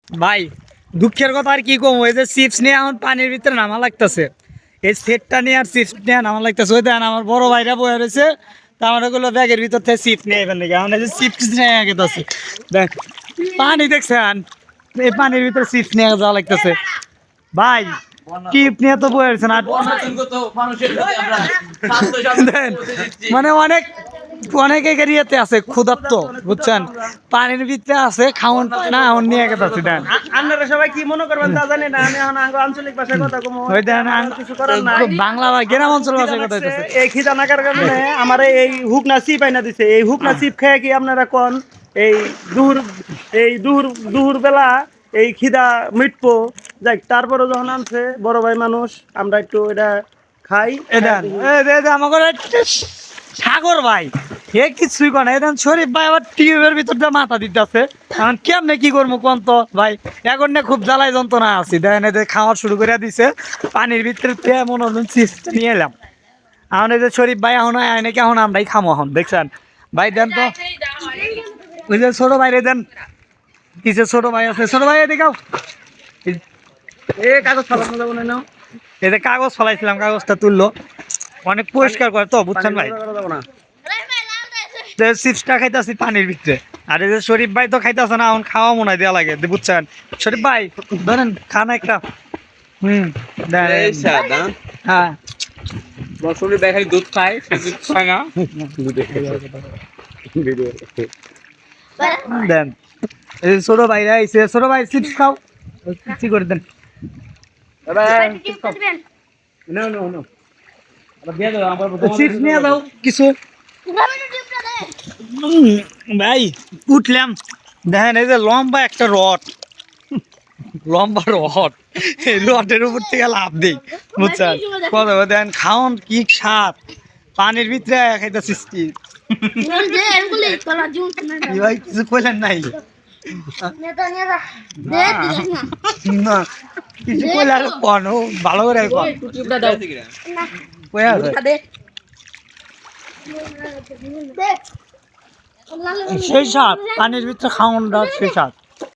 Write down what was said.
ভাই দুঃখের কথা আর কি কম, ওই যে চিপস নিয়ে এখন পানির ভিতরে নামা লাগতেছে, এই সেটটা নিয়ে আর চিপস নিয়ে নামা লাগতেছে। ওই দেন আমার বড় ভাইরা বয়ে রয়েছে, তা আমার ওগুলো ব্যাগের ভিতর থেকে চিপস নিয়ে এবার নাকি এখন এই যে চিপস নিয়ে গেতেছে। দেখ পানি দেখছেন, এই পানির ভিতরে চিপস নিয়ে যাওয়া লাগতেছে। ভাই টিপ নিয়ে তো বয়ে রয়েছেন আর দেন, মানে অনেক অনেক এরিয়াতে আছে ক্ষুধার্ত, বুঝছেন, পানির ভিতরে আছে খাওয়ান পায় না, এখন নিয়ে গেছে দেন। আপনারা সবাই কি মনে করবেন তা জানি না, আমি এখন আঞ্চলিক ভাষায় কথা কম। ওই দেন কিছু করার নাই। বাংলা বা গ্রাম অঞ্চল ভাষায় কথা হইতেছে। এই খিদা নাকার কারণে আমার এই হুক না চিপ আইনা দিছে। এই হুক না চিপ খেয়ে কি আপনারা কোন এই দুহুর বেলা এই খিদা মিটবো? যাই, তারপরে যখন আনছে বড় ভাই মানুষ, আমরা একটু এটা খাই। এদান আমাকে সাগর ভাই হে কিছুই করে না। এদান শরীফ ভাই আবার টিউবের ভিতর দিয়ে মাথা দিতেছে, এখন কেমনে কি করবো কোন তো ভাই, এখন না খুব জ্বালাই যন্ত্রণা আছি। দেখেন এদের খাওয়া শুরু করে দিছে, পানির ভিতরে মনে হল চিপস নিয়ে এলাম। এখন এই যে শরীফ ভাই এখন আয় নাকি, এখন আমরাই খামো এখন, দেখছেন ভাই দেন তো। ওই যে ছোট ভাই রে দেন, কিছু ছোট ভাই আছে, ছোট ভাই দেখাও। এই কাগজ ফালানো যাবো না। এই যে কাগজ ফলাইছিলাম, কাগজটা তুললো, অনেক পরিষ্কার করে তো, বুঝছেন ভাই। যাবো না। চিপসটা খাইতেছি পানির ভিতরে, আর এই যে শরীফ ভাই তো খাইতেছে না, এখন খাওয়া মনে হয় দেওয়া লাগে, বুঝছেন। শরীফ ভাই ধরেন খান একটা। দেন। হ্যাঁ বছরে দেখাই দুধ খায়, সে দুধ খায় না। দেন, এই যে ছোট ভাইরা আইছে, ছোট ভাই চিপস খাও, চিপসি করে দেন। চিপস নিয়ে দাও কিছু। ভাই উঠলাম, দেখেন এই যে লম্বা একটা রড, লম্বা রড, এই রডের উপর থেকে লাভ দিই, বুঝছেন। কথা দেন খাওন কি স্বাদ, পানির ভিতরে খাইতেছিস কি ভাই, কিছু কইলেন নাই না, কিছু কইলে আর কন ভালো করে কন। কই আছে? সেই স্বাদ পানির ভিতরে খাওয়ানটা, সেই স্বাদ।